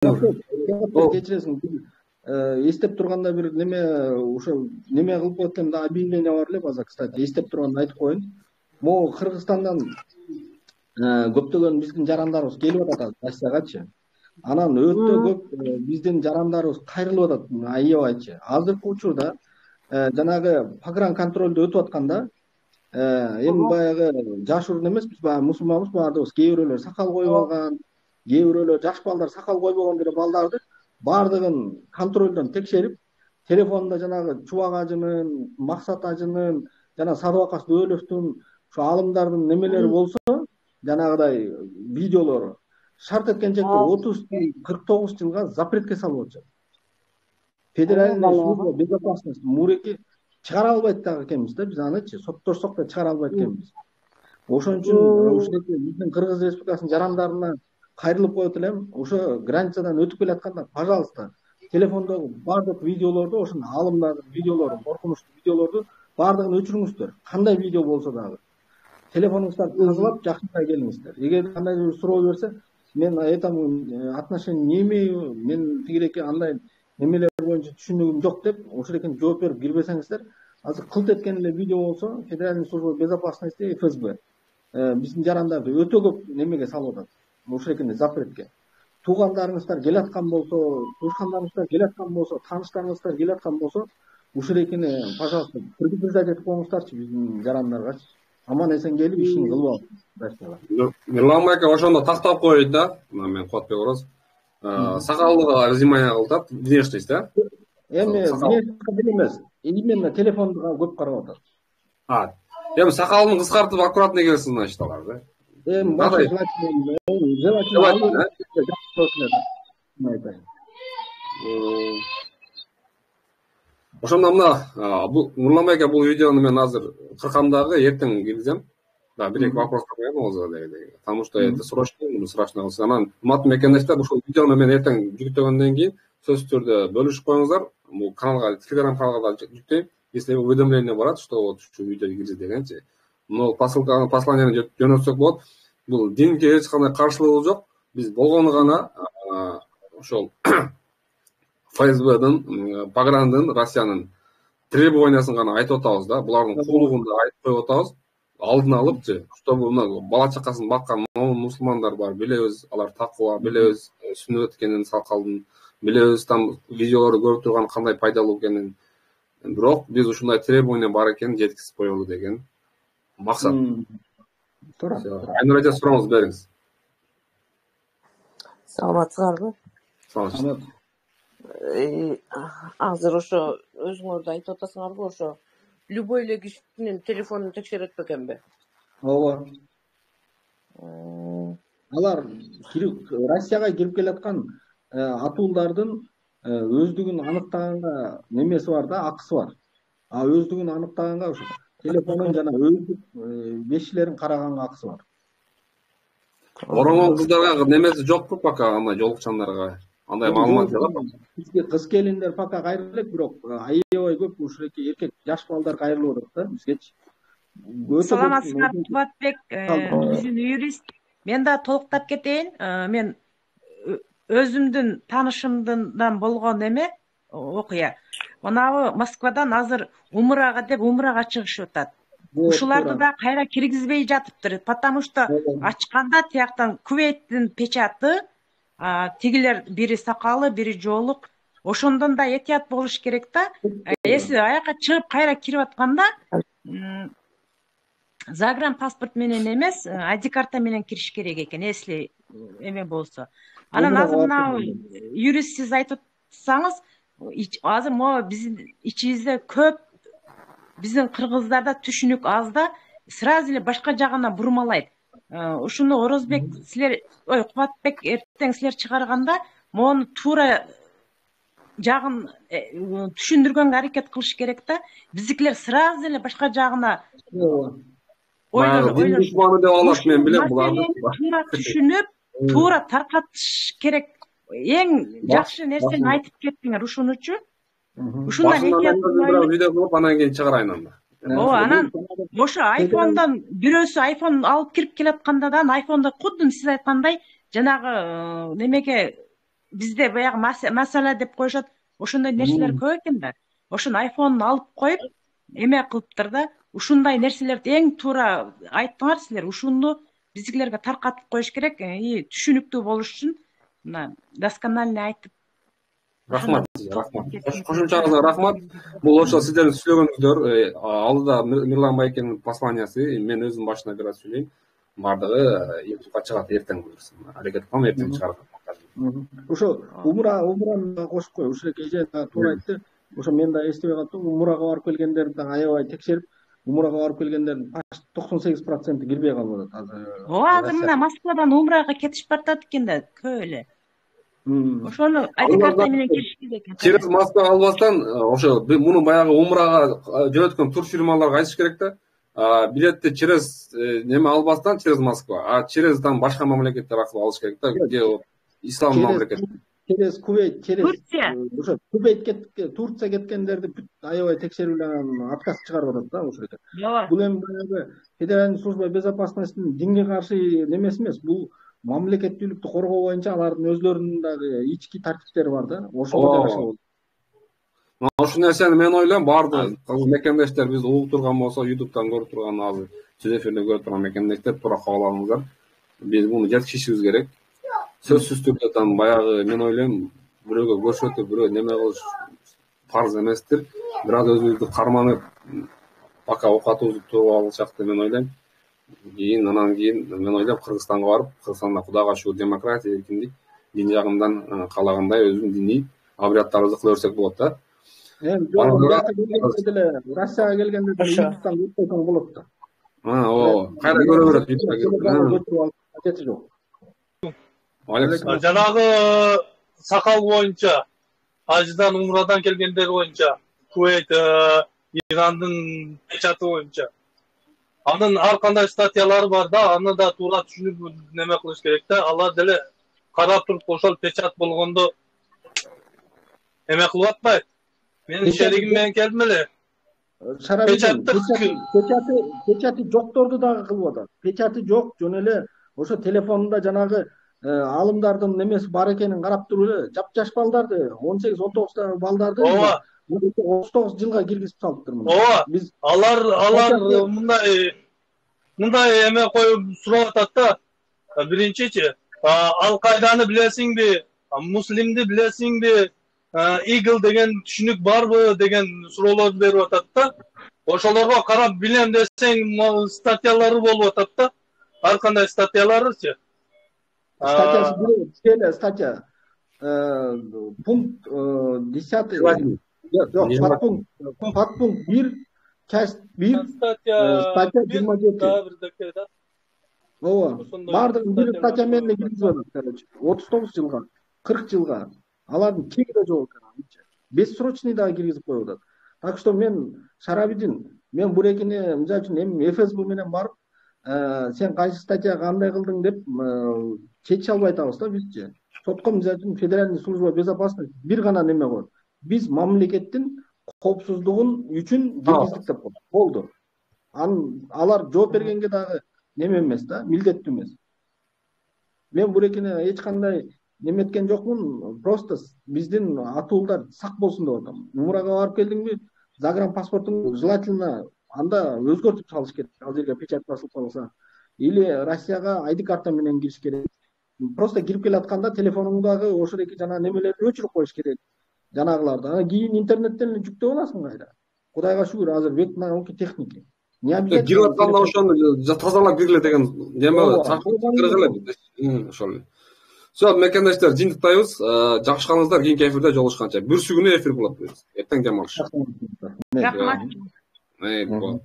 кечиресиң, эстеп турганда бир неме ошо неме кылып коет элем да, объявление бар эле база, кстати, эстеп турганда айтып коеюн. Могу Кыргызстандан көптөгөн биздин жарандарыбыз келип атат Россиягачы. Анан өтө көп биздин жарандарыбыз кайрылып атат аябайчы. Азыркы учурда жанагы погран контролду өтүп атканда эми баягы жаш урун эмеспиз, баягы мусулманбыз баардыгыбыз. Кээ бирөөлөр сакал коюп алган, кээ бирөөлөр жаш балдар сакал койбогон деле балдарды баардыгын контролдон текшерип, телефонунда жанагы Чубак ажынын, Максат ажынын, жана Садыбакас Дөөлөвдүн ошо алымдардын немелери болсо, жанагыдай видеолору шарт эткенче 30-49 жылга запретке салып атышат. Федеральный служба безопасности муреки чыгара албайт дагы экенбиз да, биз анычы сотторсок да чыгара албайт экенбиз. Ошон үчүн ушинтип биздин Кыргыз Республикасынын жарандарына кайрылып коет элем, ошо границадан өтүп келатканда, пожалуйста, телефондогу баардык видеолорду, ошонун алымдардын видеолорун, коркунучтуу видеолорду баардыгын өчүрүңүздөр. Кандай видео болсо дагы телефонуңуздарды тазалап жакындай келиңиздер. Эгер кандайдыр бир суроо берсе, мен этому отношение не имею, мен тигиреки андай немелер боюнча түшүнүгүм жок деп ошолекен жооп берип кирбесеңиздер, азыр кылт эткен эле видео болсо, Федеральный служба безопасности ФСБ биздин жарандарды өтө көп немеге салып атат. Ошолекен запретке. Туугандарыңыздар келаткан болсо, туушкандарыңыздар келаткан болсо, тааныштарыңыздар келаткан болсо, ушелекени, пожалуйста, предупреждать этип коюңуздарчы биздин жарандаргачы. Аман эсен келип ишин кылып алып. Мирлан байка ошондо тактап коет да, мен Кубатбек Ороз. Сакалдыга внимание кылып атат, внешность да? Эми внешность эмес, именно телефонго көп карап атат. Эми сакалын кыскартып аккуратный келсин, значит, алар да. Эми ошондо мына Нурлан байка бул видеону мен азыр кыркамдагы эртең киргизем. Да, бир-эки вопрос коем болсо, потому что это срочно. Анан урматтуу мекендештер, ушул видеону мен эртең жүктөгөндөн кийин сөзсүз түрдө бөлүшүп коюңуздар. Бул каналга, Telegram каналга да жүктөйм. Если уведомление барат, что вот ушу видео кирди дегенчи. Но посланияны жөнөтсөк болот. Бул динге эч кандай каршылыгы жок. Биз болгону гана ошол ФСБдин, Пограндын, Россиянын требованиясын гана айтып атабыз да. Булардын куулугун да айтып коюп атабыз. Алдын алыпчы, чтобы бала чакасын баккан мусулмандар бар, билебиз, алар такыба, билебиз, сүннөт экенин сакалдын, билебиз, там видеолорду көрүп турган кандай пайдалуу экенин. Бирок биз ушундай требование бар экенин жеткизип коелу деген максат. Айнур эже, сурооңузду бериңиз. Саламатсыздарбы? Саламат. Азыр ошо өзүңөр да айтып атасыңарбы, ошо любой эле кишинин телефонун текшерет бекенби? Ооба. Алар Россияга кирип келаткан атуулдардын өздүгүн аныктаганга немеси бар да, акысы бар. Өздүгүн аныктаганга ошо телефонун жана өздүк бешилерин караганга акысы бар. Ороңон кыздарга немеси жокпу пока, андай жолукчандарга? Андай маалымат жок. Бизге кыз келиндер пока кайрылып элек, бирок аябай көп ушуреки эркек жаш балдар кайрылып атат да бизгечи. Саламатсыздар, Кубатбек, биздин юрист. Мен да толуктап кетейин. Мен өзүмдүн таанышымдан болгон эме окуя. Манабы Москвадан азыр умрага чыгышып атат. Ушуларды да кайра киргизбей жатыптыр, потому что ачканда тияктан Кувейттин печаты, тигилер бири сакалы, бири жоолук. Ошондон да этият болуш керек да. Если аяка чыгып кайра кирип атканда загранпаспорт менен эмес, ID карта менен кириш керек экен, если эме болсо. Анан азыр мына юрист сиз айтып атсаңыз, азыр могу биздин ичибизде көп биздин кыргыздарда түшүнүк аз да, сразу эле башка жагына бурмалайт. Ушуну Орозбек силер, Кубатбек эртең силер чыгарганда, мону туура жагын түшүндүргөнгө аракет кылыш керек да. Биздикилер сразу эле башка жагына дин душманы деп алат, мен билем буларды. Туура түшүнүп, туура таркатыш керек. Эң жакшы нерсени айтып кеттиңер ушунучу. Ушундан видео кылып анан кийин чыгарайын анда. Анан ошо айфондон бирөөсү айфон алып кирип келатканда да айфондо кудум сиз айткандай жанагы немеге бизде баягы маселе деп коюшат. Ошондой нерселер көп экен да. Ошон айфонун алып коюп, эме кылыптыр да. Ушундай нерселерди эң туура айттыңар силер. Ушуну биздикилерге таркатып коюш керек. Түшүнүктүү болуш үчүн мына досконально айтып. Рахмат. Кошумчаңызга рахмат. Бул ошо сиздердин сүйлөгөнүңүздөр алдыда Мирлан Байкенин посланиясы, мен өзүм башына бир аз сүйлөйм. Бардыгы YouTubeга чыгат эртең буюрса. Аракет кылам эртең чыгарат. Ошо умураны кошуп кой. Ушул эже туура айтты. Ошо мен да эстебей калдым. Умурага барып келгендерди да аябай текшерип, умурага барып келгендердин 98% кирбей калып атат азыр. Азыр мына Москвадан умурага кетишип баратат экен да, көп эле. Ошону ID карта менен кириш керек экен. Через Москва албастан ошо муну баягы умурага жөнөткөн турфирмаларга айтыш керек да. Билетти через неме албастан через Москва, а через там башка мамлекеттер аркылуу алыш керек да. Где ислам мамлекети. Через Кувейт, через Турция. Ошо Кувейт Турция кеткендерди аябай текшерүүлөрдөн отказ чыгарып атат да ошол жерде. Бул эми баягы Федеральный служба безопасностьтин динге каршы немеси эмес. Бул мамлекеттүүлүктү коргоо боюнча алардын өзлөрүнүн дагы ички тартиптери бар да. Ошого жараша болот. Ошол нерсени мен ойлойм баардык мекендештер биз угуп турган болсо, YouTube'дан көрүп турган азыр сөз эфирде көрүп турган мекендештер туура кабыл алыңыздар. Биз муну жеткиришибиз керек. Сөзсүз түрдө там баягы мен ойлойм бирөөгө көрсөтүп, бирөө неме кылыш парз эместир. Бир аз өзүбүздү карманып, пока окатыбызды туруп алышак деп мен ойлойм. Анан кийин мен ойлойм Кыргызстанга барып, Кыргызстанда Кудайга шүгүр демократия, эркиндик, дин жагынан каалагандай өзүбүздүн диний абриядтарыбызды кыла берсек болот да. Россияга келгенде YouTube'дан көрсөң болот да. Кайра көрө берет. Жанагы сакал боюнча, ажыдан умрадан келгендер боюнча, Кувейт, Ирандын печаты боюнча. Анын ар кандай статьялары бар да, аны да туура түшүнүп неме кылыш керек да. Алар деле карап туруп ошол печат болгондо эме кылып атпайт. Менин шеригим менен келдим эле. Печати жокторду дагы кылып атат. Печати жок, жөн эле ошо телефонунда жанагы алымдардын немеси бар экенин карап туруп эле жапжаш балдарды 18-19 балдарды 39 жылга киргизип салыптыр муну. Биз алар мындай эме коюп сурап атат да. Биринчичи, Ал-Кайданы билесиңби, Муслимди билесиңби, Eagle деген түшүнүк барбы деген суроолорду берип атат да. Ошолорго карап билем десең статьялары болуп атат да. Ар кандай статьяларычы. Статья пункт 10 подпункт 1 часть 1 статья 27. Бардыгын бир статья менен киргизип атат, короче. 39 жылга, 40 жылга. Алардын кеги да жок экен. Бессрочный дагы киргизип коюп атат. Так что мен Шарабидин, мен бурекине мисалы үчүн ФСБ менен барып, сен кайсы статья кандай кылдың деп чечише албай атабыз да бизчи. Сотко мисалы үчүн Федеральный служба безопасности бир гана неме коет. Биз мамлекеттин коопсуздугун үчүн киргиздик деп коет. Болду. Алар жооп бергенге дагы неме эмес да, милдеттүү эмес. Мен бурекине эч кандай неметкен жокмун, просто биздин атуулдар сак болсун деп атам. Умурага барып келдиңби, загранпаспортуң желательно анда өзгөртүп салыш керек. Ал жерге печать басылып калса. Или Россияга ID карта менен кириш керек. Просто кирип келатканда телефонуңдагы ошодоки жана немелерди өчүрүп коюш керек. Жанагыларды. Анан кийин интернеттен жүктөп аласың кайра. Кудайга шүгүр, азыр век науки техники. Не обязательно. Кирип атканда ошону тазалап киргиле деген неме кыргыле. Ошол. Все, мекендештер, жыйынтыктайбыз. Жакшы калыңыздар, кийинки эфирде жолугушканча. Бүрсү күнү эфир болот. Эртең дем алыш. Рахмат. Болот.